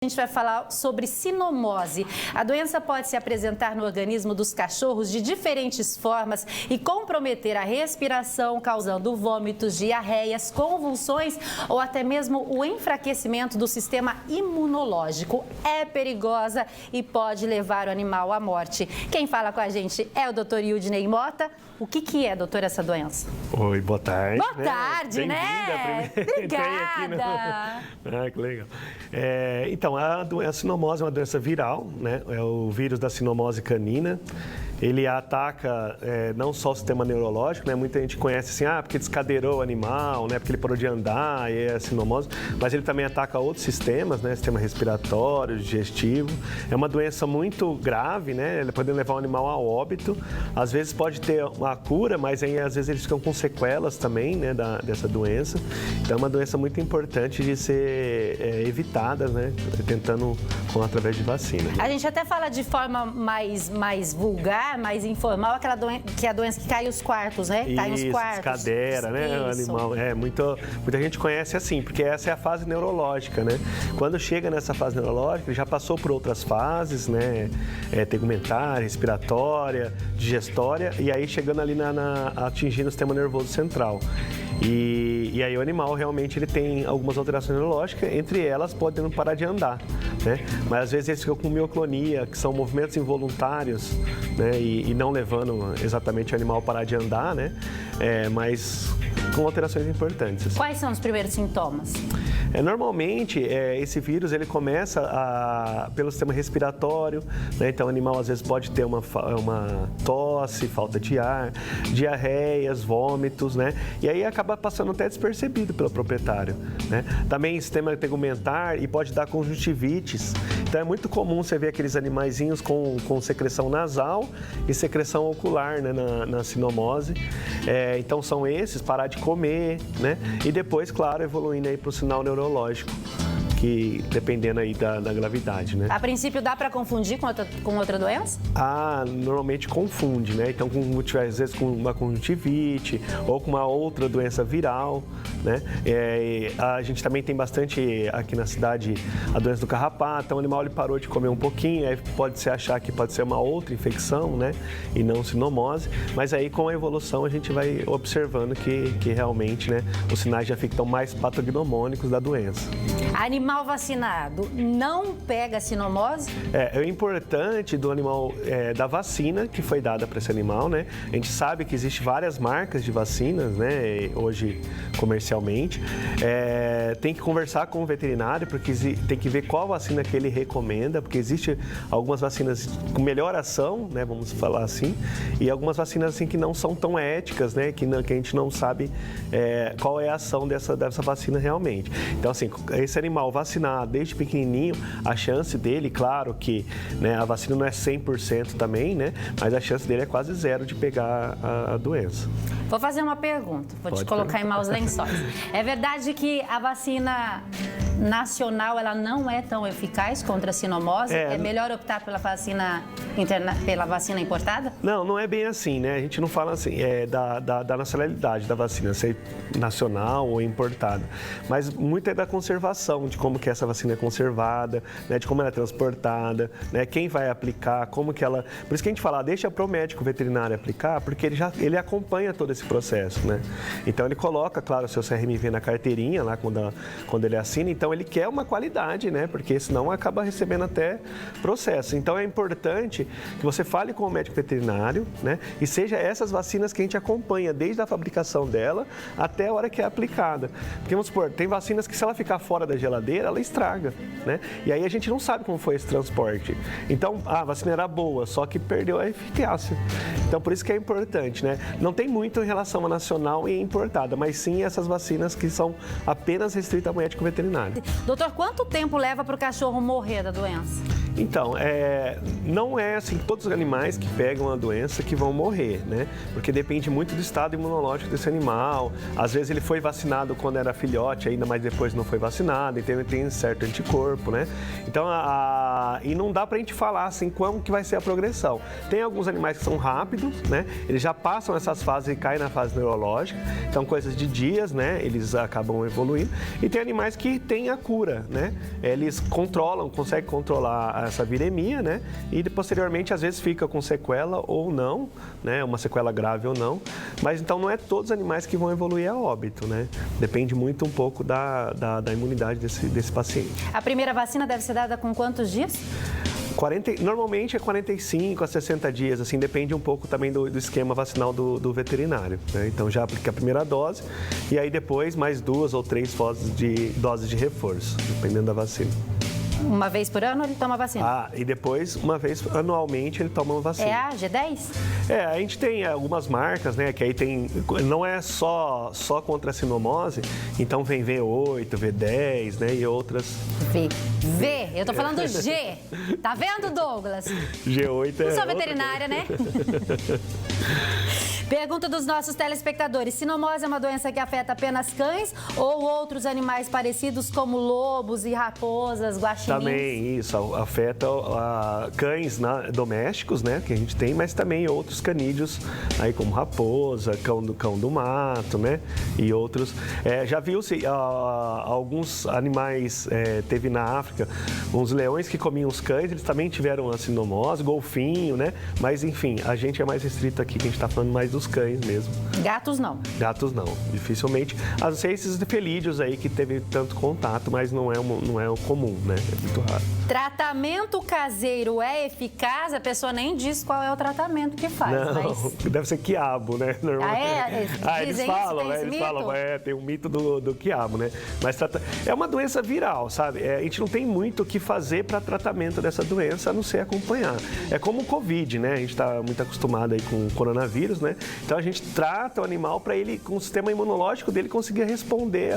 A gente vai falar sobre sinomose. A doença pode se apresentar no organismo dos cachorros de diferentes formas e comprometer a respiração, causando vômitos, diarreias, convulsões ou até mesmo o enfraquecimento do sistema imunológico. É perigosa e pode levar o animal à morte. Quem fala com a gente é o Dr. Ildinei Mota. O que é, doutor, essa doença? Oi, boa tarde. Boa tarde, né? Obrigada. Que legal. Então, a sinomose é uma doença viral, né? É o vírus da sinomose canina. Ele ataca não só o sistema neurológico, né? Muita gente conhece assim, porque descadeirou o animal, né? Porque ele parou de andar e é a sinomose. Mas ele também ataca outros sistemas, né? Sistema respiratório, digestivo. É uma doença muito grave, né? Ele pode levar o animal a óbito. Às vezes pode ter uma cura, mas aí, às vezes eles ficam com sequelas também, né? Dessa doença. Então é uma doença muito importante de ser evitada, né? Tentando através de vacina. Né? A gente até fala de forma mais vulgar, mais informal, aquela que é a doença que cai os quartos, né? Cai os quartos. Descadeira, né? O animal. Muita gente conhece assim, porque essa é a fase neurológica, né? Quando chega nessa fase neurológica, ele já passou por outras fases, né? Tegumentar, respiratória, digestória, e aí chegando ali atingindo o sistema nervoso central. E aí o animal realmente ele tem algumas alterações neurológicas, entre elas podendo parar de andar, né? Mas às vezes eles ficam com mioclonia, que são movimentos involuntários, né? E não levando exatamente o animal a parar de andar, né? Mas com alterações importantes. Assim. Quais são os primeiros sintomas? Normalmente, esse vírus ele começa pelo sistema respiratório, né? Então o animal às vezes pode ter uma tosse, falta de ar, diarreias, vômitos, né? E aí acaba passando até despercebido pelo proprietário, né? Também sistema tegumentar e pode dar conjuntivites. Então é muito comum você ver aqueles animaizinhos com secreção nasal e secreção ocular, né? na sinomose. Então são esses, parar de comer, né? E depois, claro, evoluindo aí para o sinal neurológico, que dependendo aí da gravidade, né? A princípio dá para confundir com outra doença? Normalmente confunde, né? Então, às vezes com uma conjuntivite ou com uma outra doença viral, né? A gente também tem bastante aqui na cidade a doença do carrapato, então o animal ele parou de comer um pouquinho, aí pode-se achar que pode ser uma outra infecção, né? E não sinomose, mas aí com a evolução a gente vai observando que realmente, né? Os sinais já ficam mais patognomônicos da doença. Animal vacinado não pega sinomose? O importante do animal da vacina que foi dada para esse animal, né? A gente sabe que existem várias marcas de vacinas, né? Hoje comercialmente. Tem que conversar com o veterinário, porque tem que ver qual vacina que ele recomenda, porque existe algumas vacinas com melhor ação, né? Vamos falar assim, e algumas vacinas assim que não são tão éticas, né? Que a gente não sabe qual é a ação dessa vacina realmente. Então, assim, esse animal vacinado desde pequenininho, a chance dele, claro que, né, a vacina não é 100% também, né, mas a chance dele é quase zero de pegar a doença. Vou fazer uma pergunta, vou te colocar em maus lençóis. É verdade que a vacina nacional ela não é tão eficaz contra a sinomose? É melhor optar pela vacina importada? Não é bem assim, né? A gente não fala assim, da nacionalidade da vacina, se é nacional ou importada. Mas muito é da conservação, de como que essa vacina é conservada, né? De como ela é transportada, né? Quem vai aplicar, como que ela... Por isso que a gente fala, deixa para o médico veterinário aplicar, porque ele acompanha todo esse processo, né? Então ele coloca, claro, o seu CRMV na carteirinha, lá quando ele assina, então ele quer uma qualidade, né? Porque senão acaba recebendo até processo. Então é importante que você fale com o médico veterinário, né? E seja essas vacinas que a gente acompanha desde a fabricação dela até a hora que é aplicada. Porque vamos supor, tem vacinas que se ela ficar fora da geladeira, ela estraga, né? E aí a gente não sabe como foi esse transporte. Então, a vacina era boa, só que perdeu a eficácia. Então, por isso que é importante, né? Não tem muito em relação a nacional e importada, mas sim essas vacinas que são apenas restritas ao médico veterinário. Doutor, quanto tempo leva para o cachorro morrer da doença? Então, não é assim todos os animais que pegam a doença que vão morrer, né? Porque depende muito do estado imunológico desse animal. Às vezes ele foi vacinado quando era filhote, ainda mais depois não foi vacinado, então ele tem certo anticorpo, né? Então, e não dá pra gente falar assim como que vai ser a progressão. Tem alguns animais que são rápidos, né? Eles já passam essas fases e caem na fase neurológica, então coisas de dias, né? Eles acabam evoluindo. E tem animais que têm a cura, né? Eles conseguem controlar essa viremia, né? E posteriormente, às vezes, fica com sequela ou não, né? Uma sequela grave ou não. Mas então não é todos os animais que vão evoluir a óbito, né? Depende muito um pouco da imunidade desse paciente. A primeira vacina deve ser dada com quantos dias? Normalmente é 45 a 60 dias, assim, depende um pouco também do esquema vacinal do veterinário, né? Então já aplica a primeira dose e aí depois mais 2 ou 3 doses de reforço, dependendo da vacina. Uma vez por ano ele toma vacina? E depois, uma vez anualmente, ele toma uma vacina. É a G10? A gente tem algumas marcas, né, que aí não é só contra a sinomose, então vem V8, V10, né, e outras. Eu tô falando G. Tá vendo, Douglas? G8 Não sou veterinária, né? Pergunta dos nossos telespectadores: sinomose é uma doença que afeta apenas cães ou outros animais parecidos como lobos e raposas, guaxinins? Também, isso, afeta cães domésticos, né, que a gente tem, mas também outros canídeos, aí como raposa, cão do mato, né, e outros. Já viu-se alguns animais, teve na África, uns leões que comiam os cães, eles também tiveram a sinomose, golfinho, né, mas enfim, a gente é mais restrito aqui, que a gente está falando mais dos cães mesmo. Gatos não? Gatos não, dificilmente. Às vezes esses felídeos aí que teve tanto contato, mas não é o comum, né? É muito raro. Tratamento caseiro é eficaz? A pessoa nem diz qual é o tratamento que faz. Não, mas... deve ser quiabo, né? Eles falam, né? Eles falam, tem um mito do quiabo, né? Mas é uma doença viral, sabe? A gente não tem muito o que fazer para tratamento dessa doença, a não ser acompanhar. É como o Covid, né? A gente está muito acostumado aí com o coronavírus, né? Então a gente trata o animal para ele, com o sistema imunológico dele, conseguir responder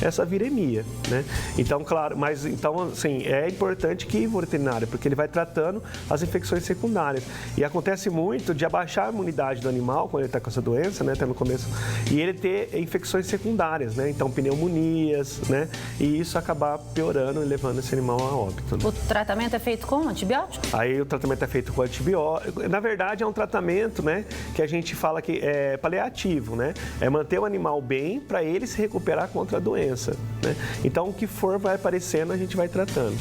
essa viremia, né? Então, claro, mas então, assim, é importante que ir ao veterinário, porque ele vai tratando as infecções secundárias. E acontece muito de abaixar a imunidade do animal quando ele está com essa doença, né? Até no começo, e ele ter infecções secundárias, né? Então, pneumonias, né? E isso acabar piorando e levando esse animal a óbito, né? O tratamento é feito com antibiótico? Aí o tratamento é feito com antibiótico. Na verdade, é um tratamento, né, que a gente fala que é paliativo, né? É manter o animal bem para ele se recuperar contra a doença, né? Então, o que for vai aparecendo, a gente vai tratando.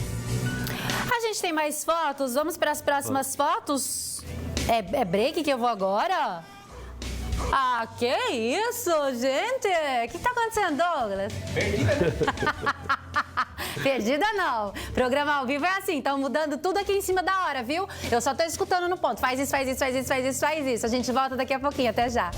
A gente tem mais fotos? Vamos para as próximas fotos? É break que eu vou agora? Ah, que isso, gente? O que está acontecendo, Douglas? Perdida não. Programa ao vivo é assim, estão mudando tudo aqui em cima da hora, viu? Eu só tô escutando no ponto. Faz isso, faz isso, faz isso, faz isso, faz isso. A gente volta daqui a pouquinho, até já.